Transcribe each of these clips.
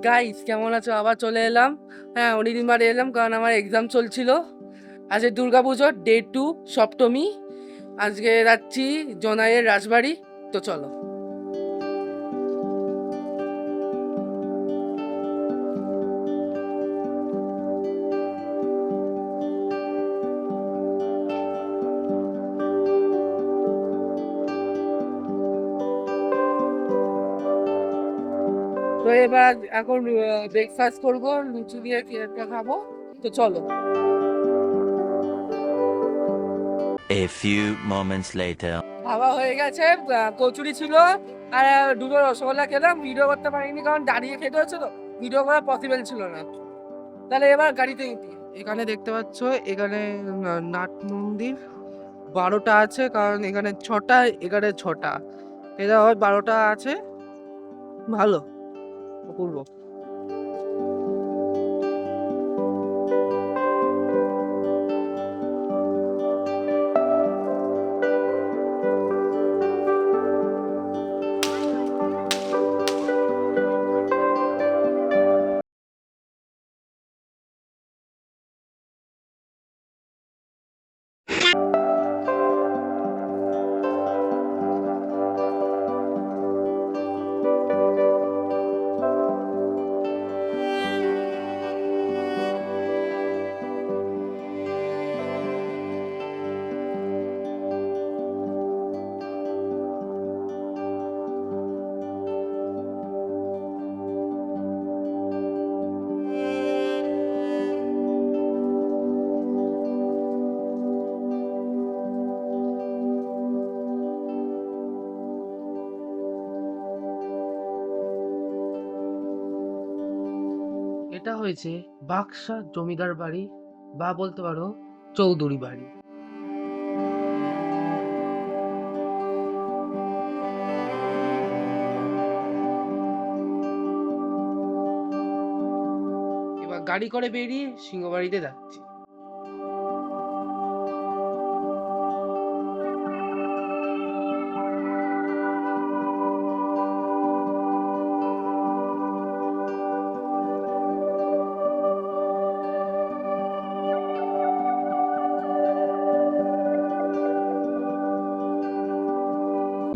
Guys কেমন আছো? আবার চলে এলাম। হ্যাঁ, অনেকদিন বাদে এলাম কারণ আমার এক্সাম চলছিল। আজকে দুর্গাপুজোর ডে 2 সপ্তমী। আজকে যাচ্ছি জনাইয়ের রাজবাড়ি। তো চলো। তো এবার এখন ব্রেকফাস্ট করবো, লুচি দিয়ে একটা খাবো। তো চলো। A few moments later. খাওয়া হয়ে গেছে, কচুরি ছিল আর দুটো রসগোল্লা খেলাম। ভিডিও করতে পারিনি কারণ দাঁড়িয়ে খেতে হচ্ছে, তো ভিডিও করা পসিবল ছিল না। তাহলে এবার গাড়িতে উঠি। এখানে দেখতে পাচ্ছ, এখানে নাট মন্দির 12টা আছে, কারণ এখানে 6টা, এখানে 6টা, এটা হয় 12টা আছে। ভালো, অপূর্ব। এটা হয়েছে বাক্সা জমিদার বাড়ি, বা বলতে পারো চৌধুরী বাড়ি। এবার গাড়ি করে বেরিয়ে সিংহবাড়িতে যাচ্ছি।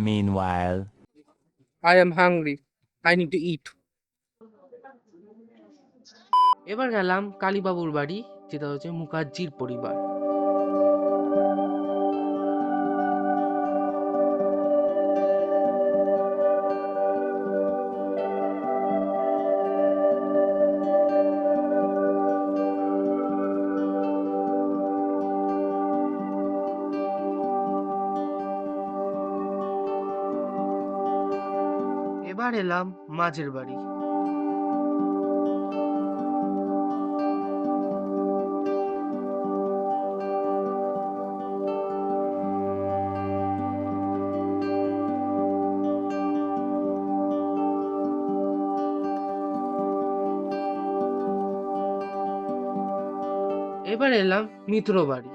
Meanwhile. I am hungry, I need to eat. এবার গেলাম কালীবাবুর বাড়ি, যেটা হচ্ছে মুখার্জির পরিবার। এবার এলাম মাঝের বাড়ি। এবার এলাম মিত্র বাড়ি।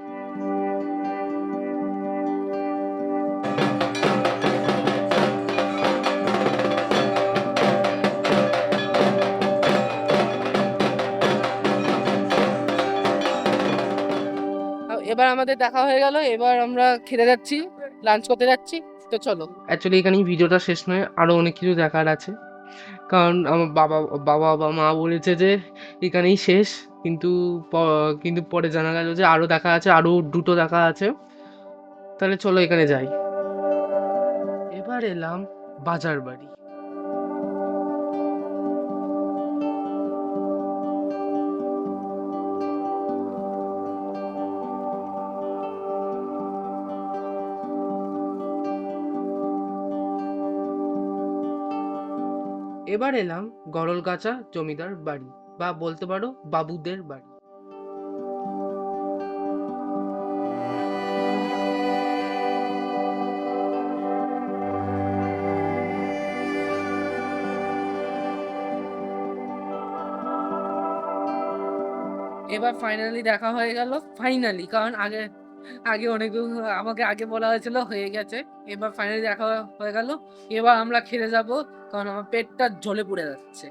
এবার আমাদের দেখা হয়ে গেল, এবার আমরা খেতে যাচ্ছি, লাঞ্চ করতে যাচ্ছি। তো চলো। অ্যাকচুয়ালি এখানেই ভিডিওটা শেষ নয়, আরো অনেক কিছু দেখার আছে। কারণ আমার বাবা বাবা বা মা বলেছে যে এখানেই শেষ, কিন্তু কিন্তু পরে জানা গেল যে আরো দেখা আছে, আরো দুটো দেখা আছে। তাহলে চলো এখানে যাই। এবার এলাম বাজার বাড়ি। এবার এলাম গরলগাছা জমিদার বাড়ি, বা বলতে পারো বাবুদের বাড়ি। এবার ফাইনালি দেখা হয়ে গেল, ফাইনালি, কারণ আগে আগে অনেক আমাকে আগে বলা হয়েছিল হয়ে গেছে। এবার ফাইনালি দেখা হয়ে গেল। এবার আমরা খেতে যাব, কারণ আমার পেটটা জ্বলে পুড়ে যাচ্ছে।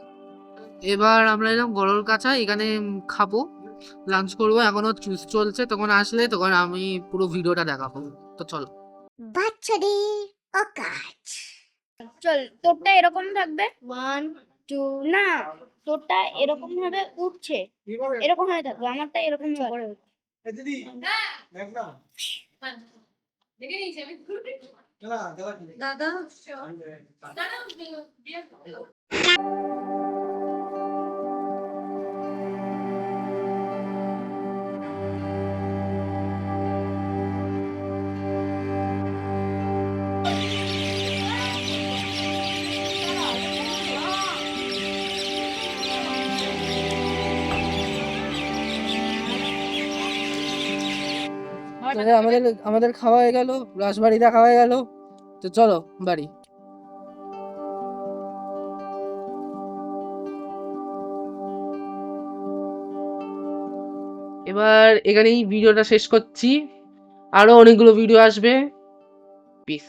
এবার আমরা এলাম গরুর কাছা, এখানে খাবো, লাঞ্চ করবো। এখনো চলছে, তখন আসলে তখন আমি পুরো ভিডিওটা দেখাবো। তো চলো। বাচ্চাদের অকাজ। চল, তোরটা এরকম থাকবে, 1 2 না, তোরটা এরকম ভাবে উঠছে, এরকম হয়ে থাকবে, আমারটা এরকম করে উঠছে। দাদা তাহলে আমাদের আমাদের খাওয়া হয়ে গেল, রাজবাড়ি দেখা হয়ে গেল। তো চলো বাড়ি। এবার এখানেই ভিডিওটা শেষ করছি, আরো অনেকগুলো ভিডিও আসবে। পিস।